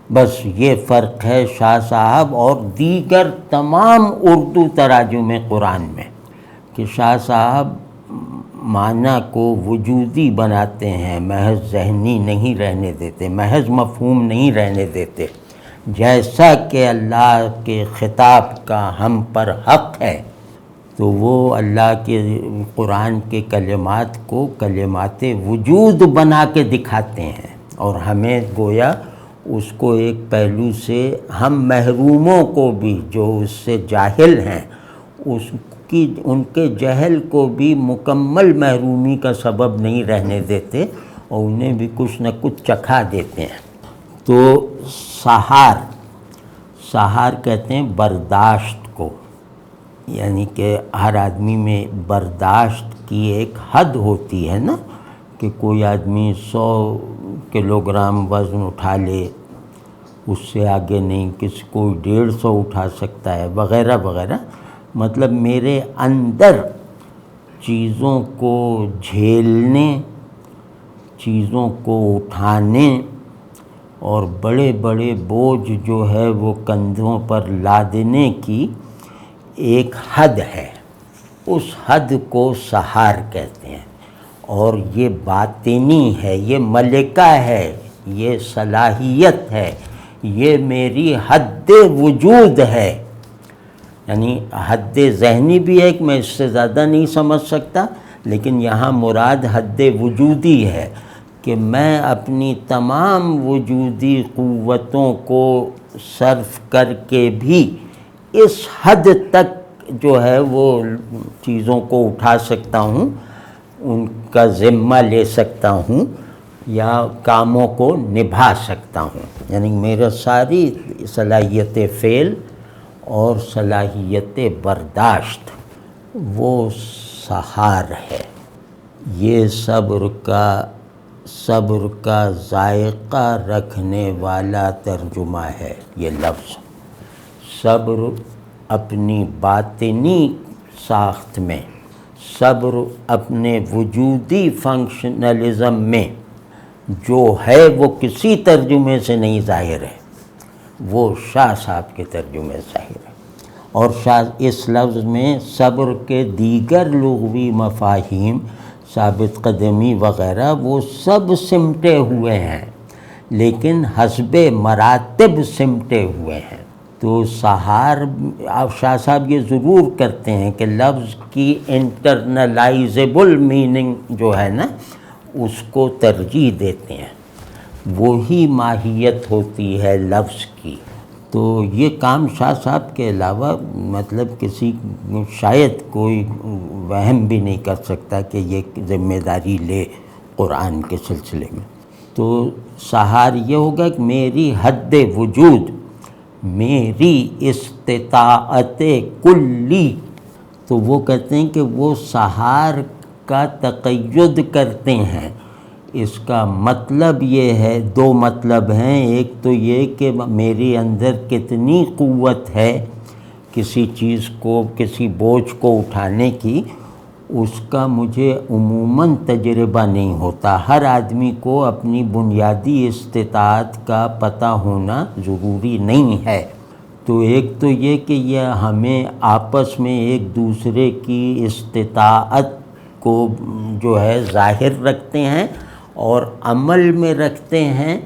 بس یہ فرق ہے شاہ صاحب اور دیگر تمام اردو تراجم قرآن میں، کہ شاہ صاحب معنی کو وجودی بناتے ہیں، محض ذہنی نہیں رہنے دیتے، محض مفہوم نہیں رہنے دیتے، جیسا کہ اللہ کے خطاب کا ہم پر حق ہے، تو وہ اللہ کے قرآن کے کلمات کو کلمات وجود بنا کے دکھاتے ہیں، اور ہمیں گویا اس کو ایک پہلو سے ہم محروموں کو بھی جو اس سے جاہل ہیں ان کے جہل کو بھی مکمل محرومی کا سبب نہیں رہنے دیتے، اور انہیں بھی کچھ نہ کچھ چکھا دیتے ہیں۔ تو سہار کہتے ہیں برداشت کو، یعنی کہ ہر آدمی میں برداشت کی ایک حد ہوتی ہے نا، کہ کوئی آدمی 100 کلوگرام وزن اٹھا لے، اس سے آگے نہیں، کسی کوئی 150 اٹھا سکتا ہے وغیرہ وغیرہ، مطلب میرے اندر چیزوں کو جھیلنے، چیزوں کو اٹھانے اور بڑے بڑے بوجھ جو ہے وہ کندھوں پر لادنے کی ایک حد ہے، اس حد کو سہار کہتے ہیں، اور یہ باطنی ہے، یہ ملکہ ہے، یہ صلاحیت ہے، یہ میری حد وجود ہے، یعنی حد ذہنی بھی ہے کہ میں اس سے زیادہ نہیں سمجھ سکتا، لیکن یہاں مراد حد وجودی ہے کہ میں اپنی تمام وجودی قوتوں کو صرف کر کے بھی اس حد تک جو ہے وہ چیزوں کو اٹھا سکتا ہوں، ان کا ذمہ لے سکتا ہوں، یا کاموں کو نبھا سکتا ہوں، یعنی میرا ساری صلاحیت فعل اور صلاحیت برداشت وہ سہار ہے۔ یہ صبر کا ذائقہ رکھنے والا ترجمہ ہے یہ لفظ۔ صبر اپنی باطنی ساخت میں، صبر اپنے وجودی فنکشنلزم میں جو ہے وہ کسی ترجمے سے نہیں ظاہر ہے، وہ شاہ صاحب کے ترجمے ظاہر ہے، اور اس لفظ میں صبر کے دیگر لغوی مفاہیم، ثابت قدمی وغیرہ، وہ سب سمٹے ہوئے ہیں، لیکن حسب مراتب سمٹے ہوئے ہیں۔ تو سہار، اب شاہ صاحب یہ ضرور کرتے ہیں کہ لفظ کی انٹرنلائزیبل میننگ جو ہے نا اس کو ترجیح دیتے ہیں، وہی ماہیت ہوتی ہے لفظ کی۔ تو یہ کام شاہ صاحب کے علاوہ مطلب کسی شاید کوئی وہم بھی نہیں کر سکتا کہ یہ ذمہ داری لے قرآن کے سلسلے میں۔ تو سہار یہ ہوگا کہ میری حد وجود، میری استطاعت کلی، تو وہ کہتے ہیں کہ وہ سہار کا تقید کرتے ہیں۔ اس کا مطلب یہ ہے، دو مطلب ہیں، ایک تو یہ کہ میرے اندر کتنی قوت ہے کسی چیز کو، کسی بوجھ کو اٹھانے کی، اس کا مجھے عموماً تجربہ نہیں ہوتا۔ ہر آدمی کو اپنی بنیادی استطاعت کا پتہ ہونا ضروری نہیں ہے۔ تو ایک تو یہ کہ یہ ہمیں آپس میں ایک دوسرے کی استطاعت کو جو ہے ظاہر رکھتے ہیں اور عمل میں رکھتے ہیں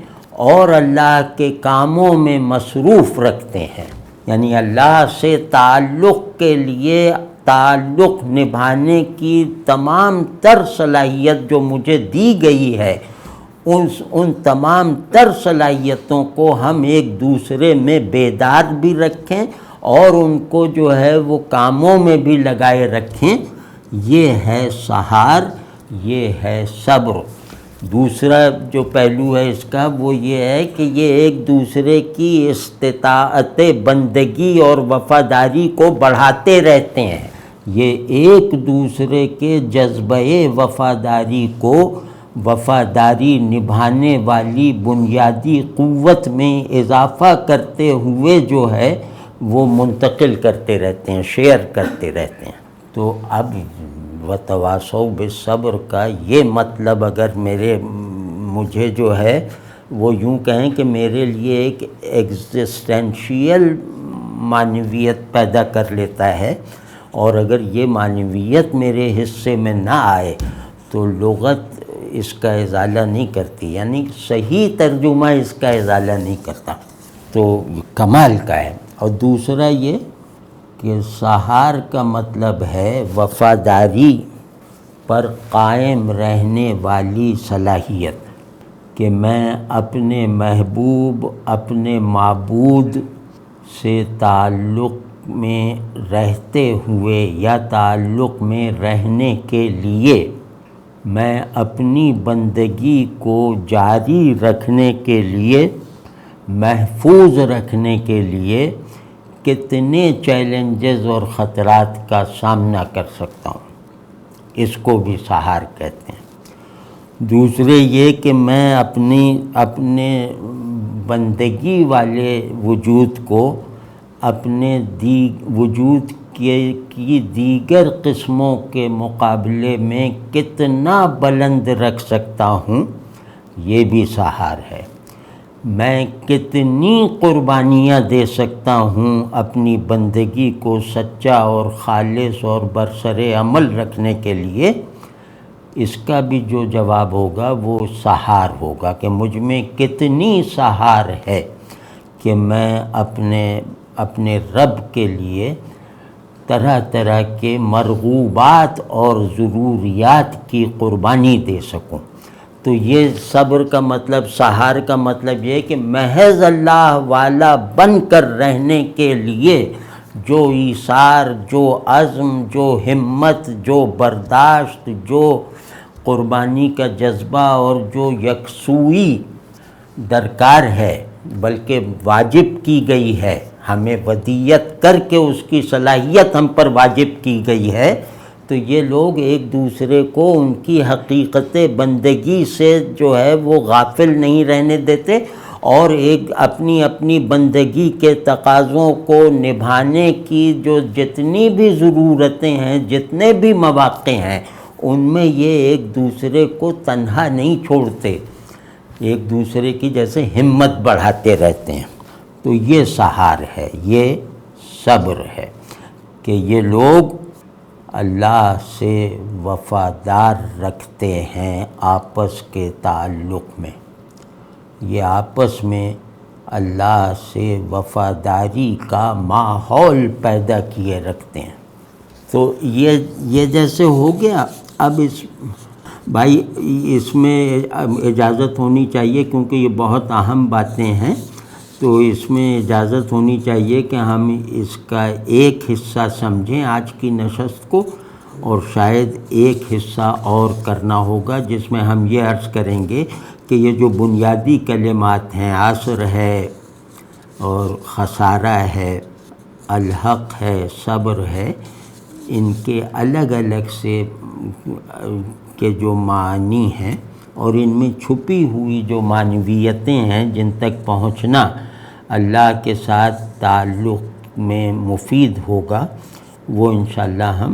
اور اللہ کے کاموں میں مصروف رکھتے ہیں، یعنی اللہ سے تعلق کے لیے تعلق نبھانے کی تمام تر صلاحیت جو مجھے دی گئی ہے، ان تمام تر صلاحیتوں کو ہم ایک دوسرے میں بیدار بھی رکھیں اور ان کو جو ہے وہ کاموں میں بھی لگائے رکھیں۔ یہ ہے سہار، یہ ہے صبر۔ دوسرا جو پہلو ہے اس کا وہ یہ ہے کہ یہ ایک دوسرے کی استطاعت بندگی اور وفاداری کو بڑھاتے رہتے ہیں۔ یہ ایک دوسرے کے جذبہ وفاداری کو وفاداری نبھانے والی بنیادی قوت میں اضافہ کرتے ہوئے جو ہے وہ منتقل کرتے رہتے ہیں، شیئر کرتے رہتے ہیں۔ تو اب وتواصوا بالصبر کا یہ مطلب اگر مجھے جو ہے وہ یوں کہیں کہ میرے لیے ایک ایگزسٹینشیل معنویت پیدا کر لیتا ہے، اور اگر یہ معنویت میرے حصے میں نہ آئے تو لغت اس کا ازالہ نہیں کرتی، یعنی صحیح ترجمہ اس کا ازالہ نہیں کرتا، تو کمال کا ہے۔ اور دوسرا یہ کہ سہار کا مطلب ہے وفاداری پر قائم رہنے والی صلاحیت، کہ میں اپنے محبوب، اپنے معبود سے تعلق میں رہتے ہوئے یا تعلق میں رہنے کے لیے میں اپنی بندگی کو جاری رکھنے کے لیے، محفوظ رکھنے کے لیے کتنے چیلنجز اور خطرات کا سامنا کر سکتا ہوں، اس کو بھی سہار کہتے ہیں۔ دوسرے یہ کہ میں اپنے بندگی والے وجود کو اپنے وجود کی دیگر قسموں کے مقابلے میں کتنا بلند رکھ سکتا ہوں، یہ بھی سہار ہے۔ میں کتنی قربانیاں دے سکتا ہوں اپنی بندگی کو سچا اور خالص اور برسر عمل رکھنے کے لیے، اس کا بھی جو جواب ہوگا وہ سہار ہوگا، کہ مجھ میں کتنی سہار ہے کہ میں اپنے رب کے لیے طرح طرح کے مرغوبات اور ضروریات کی قربانی دے سکوں۔ تو یہ صبر کا مطلب، سہار کا مطلب یہ کہ محض اللہ والا بن کر رہنے کے لیے جو ایثار، جو عزم، جو ہمت، جو برداشت، جو قربانی کا جذبہ اور جو یکسوئی درکار ہے، بلکہ واجب کی گئی ہے، ہمیں ودیت کر کے اس کی صلاحیت ہم پر واجب کی گئی ہے، تو یہ لوگ ایک دوسرے کو ان کی حقیقت بندگی سے جو ہے وہ غافل نہیں رہنے دیتے، اور ایک اپنی بندگی کے تقاضوں کو نبھانے کی جو جتنی بھی ضرورتیں ہیں، جتنے بھی مواقع ہیں، ان میں یہ ایک دوسرے کو تنہا نہیں چھوڑتے، ایک دوسرے کی جیسے ہمت بڑھاتے رہتے ہیں۔ تو یہ سہار ہے، یہ صبر ہے، کہ یہ لوگ اللہ سے وفادار رکھتے ہیں آپس کے تعلق میں، یہ آپس میں اللہ سے وفاداری کا ماحول پیدا کیے رکھتے ہیں۔ تو یہ جیسے ہو گیا۔ اب اس میں اجازت ہونی چاہیے کیونکہ یہ بہت اہم باتیں ہیں، تو اس میں اجازت ہونی چاہیے کہ ہم اس کا ایک حصہ سمجھیں آج کی نشست کو، اور شاید ایک حصہ اور کرنا ہوگا جس میں ہم یہ عرض کریں گے کہ یہ جو بنیادی کلمات ہیں، عصر ہے اور خسارہ ہے، الحق ہے، صبر ہے، ان کے الگ الگ سے کے جو معانی ہیں اور ان میں چھپی ہوئی جو معنویتیں ہیں جن تک پہنچنا اللہ کے ساتھ تعلق میں مفید ہوگا وہ انشاءاللہ ہم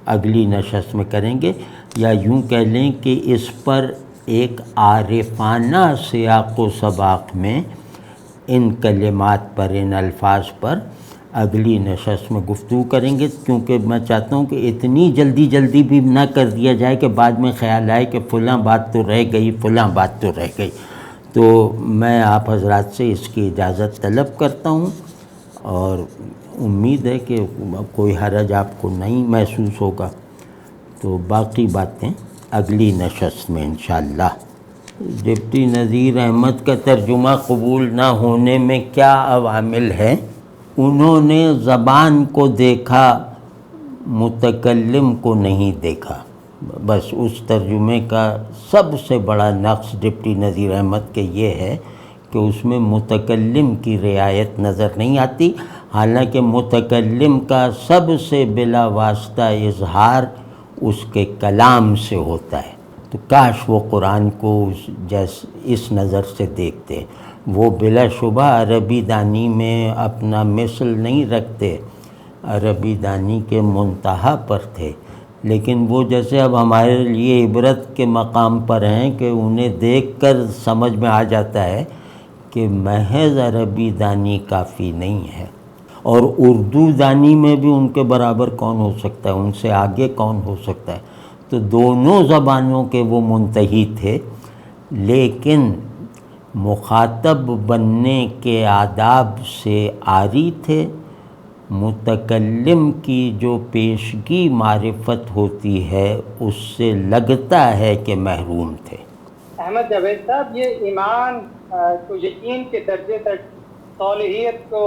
اگلی نشست میں کریں گے، یا یوں کہہ لیں کہ اس پر ایک عارفانہ سیاق و سباق میں ان کلمات پر، ان الفاظ پر اگلی نشست میں گفتگو کریں گے، کیونکہ میں چاہتا ہوں کہ اتنی جلدی بھی نہ کر دیا جائے کہ بعد میں خیال آئے کہ فلاں بات تو رہ گئی، فلاں بات تو رہ گئی۔ تو میں آپ حضرات سے اس کی اجازت طلب کرتا ہوں، اور امید ہے کہ کوئی حرج آپ کو نہیں محسوس ہوگا، تو باقی باتیں اگلی نشست میں انشاءاللہ۔ ڈپٹی نذیر احمد کا ترجمہ قبول نہ ہونے میں کیا عوامل ہیں؟ انہوں نے زبان کو دیکھا، متکلم کو نہیں دیکھا۔ بس اس ترجمے کا سب سے بڑا نقص ڈپٹی نذیر احمد کے یہ ہے کہ اس میں متکلم کی رعایت نظر نہیں آتی، حالانکہ متکلم کا سب سے بلا واسطہ اظہار اس کے کلام سے ہوتا ہے۔ تو کاش وہ قرآن کو اس نظر سے دیکھتے۔ وہ بلا شبہ عربی دانی میں اپنا مثل نہیں رکھتے، عربی دانی کے منتہا پر تھے، لیکن وہ جیسے اب ہمارے لیے عبرت کے مقام پر ہیں کہ انہیں دیکھ کر سمجھ میں آ جاتا ہے کہ محض عربی دانی کافی نہیں ہے، اور اردو دانی میں بھی ان کے برابر کون ہو سکتا ہے، ان سے آگے کون ہو سکتا ہے۔ تو دونوں زبانوں کے وہ منتہی تھے، لیکن مخاطب بننے کے آداب سے عاری تھے، متکلم کی جو پیشگی معرفت ہوتی ہے اس سے لگتا ہے کہ محروم تھے۔ احمد جاوید صاحب، یہ ایمان کو یقین کے درجے تک، صالحیت کو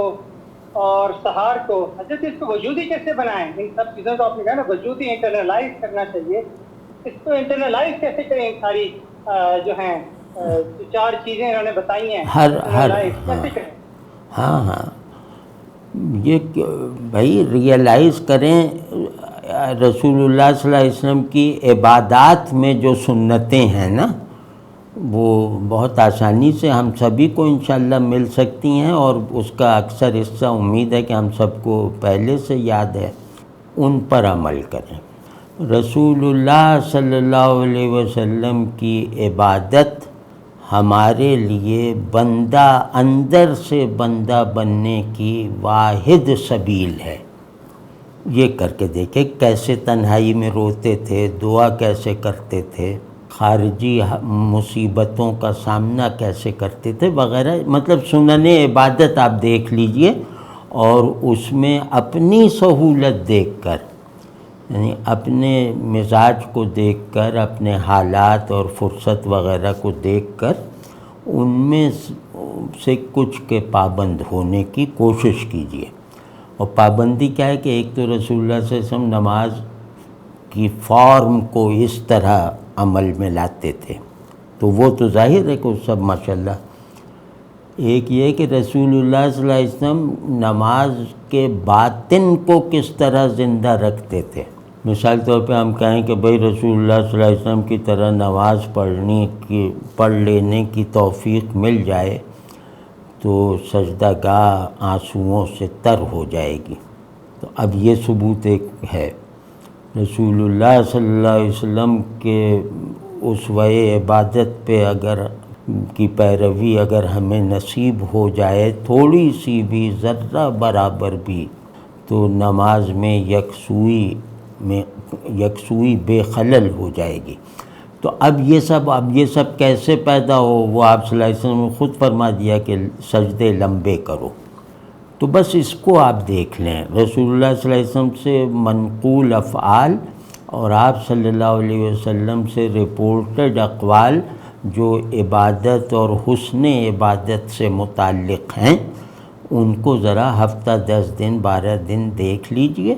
اور سہار کو، حضرت اس کو وجودی کیسے بنائیں؟ ان سب چیزوں کو آپ نے کہا نا وجودی انٹرنلائز کرنا چاہیے، اس کو انٹرنلائز کیسے کریں؟ ان ساری جو ہیں جو چار چیزیں انہوں نے بتائی ہیں، کیسے کریں؟ ہاں یہ بھائی ریئلائز کریں۔ رسول اللہ صلی اللہ علیہ وسلم کی عبادات میں جو سنتیں ہیں نا، وہ بہت آسانی سے ہم سبھی کو انشاءاللہ مل سکتی ہیں، اور اس کا اکثر حصہ امید ہے کہ ہم سب کو پہلے سے یاد ہے، ان پر عمل کریں۔ رسول اللہ صلی اللہ علیہ وسلم کی عبادت ہمارے لیے بندہ اندر سے بندہ بننے کی واحد سبیل ہے۔ یہ کر کے دیکھیں کیسے تنہائی میں روتے تھے، دعا کیسے کرتے تھے، خارجی مصیبتوں کا سامنا کیسے کرتے تھے وغیرہ، مطلب سنن عبادت آپ دیکھ لیجئے، اور اس میں اپنی سہولت دیکھ کر، یعنی اپنے مزاج کو دیکھ کر، اپنے حالات اور فرصت وغیرہ کو دیکھ کر ان میں سے کچھ کے پابند ہونے کی کوشش کیجیے۔ اور پابندی کیا ہے کہ ایک تو رسول اللہ صلی اللہ علیہ وسلم نماز کی فارم کو اس طرح عمل میں لاتے تھے، تو وہ تو ظاہر ہے کہ سب ماشاءاللہ۔ ایک یہ کہ رسول اللہ صلی اللہ علیہ وسلم نماز کے باطن کو کس طرح زندہ رکھتے تھے۔ مثال طور پہ ہم کہیں کہ بھئی رسول اللہ صلی اللہ علیہ وسلم کی طرح نماز پڑھ لینے کی توفیق مل جائے تو سجدہ گاہ آنسوؤں سے تر ہو جائے گی۔ تو اب یہ ثبوت ایک ہے۔ رسول اللہ صلی اللہ علیہ وسلم کے اسوہ عبادت پہ کی پیروی اگر ہمیں نصیب ہو جائے تھوڑی سی بھی، ذرہ برابر بھی، تو نماز میں یکسوئی بے خلل ہو جائے گی۔ تو اب یہ سب کیسے پیدا ہو؟ وہ آپ صلی اللہ علیہ وسلم نے خود فرما دیا کہ سجدے لمبے کرو۔ تو بس اس کو آپ دیکھ لیں، رسول اللہ صلی اللہ علیہ وسلم سے منقول افعال اور آپ صلی اللہ علیہ وسلم سے رپورٹڈ اقوال جو عبادت اور حسن عبادت سے متعلق ہیں، ان کو ذرا ہفتہ 10 دن 12 دن دیکھ لیجئے،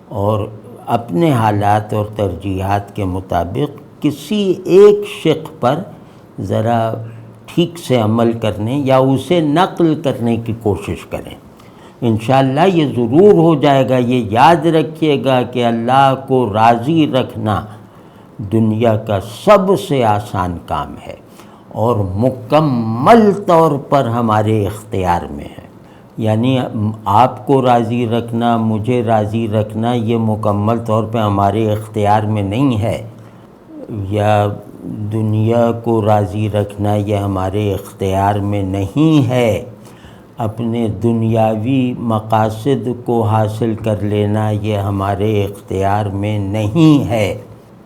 اور اپنے حالات اور ترجیحات کے مطابق کسی ایک شق پر ذرا ٹھیک سے عمل کرنے یا اسے نقل کرنے کی کوشش کریں۔ انشاءاللہ یہ ضرور ہو جائے گا۔ یہ یاد رکھیے گا کہ اللہ کو راضی رکھنا دنیا کا سب سے آسان کام ہے اور مکمل طور پر ہمارے اختیار میں ہے۔ یعنی آپ کو راضی رکھنا، مجھے راضی رکھنا، یہ مکمل طور پہ ہمارے اختیار میں نہیں ہے، یا دنیا کو راضی رکھنا یہ ہمارے اختیار میں نہیں ہے، اپنے دنیاوی مقاصد کو حاصل کر لینا یہ ہمارے اختیار میں نہیں ہے،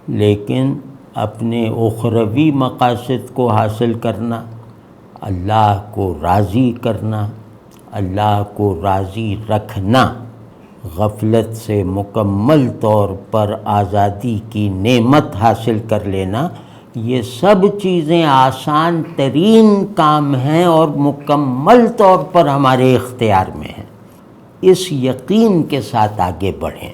لیکن اپنے اخروی مقاصد کو حاصل کرنا، اللہ کو راضی کرنا، اللہ کو راضی رکھنا، غفلت سے مکمل طور پر آزادی کی نعمت حاصل کر لینا، یہ سب چیزیں آسان ترین کام ہیں اور مکمل طور پر ہمارے اختیار میں ہیں۔ اس یقین کے ساتھ آگے بڑھیں۔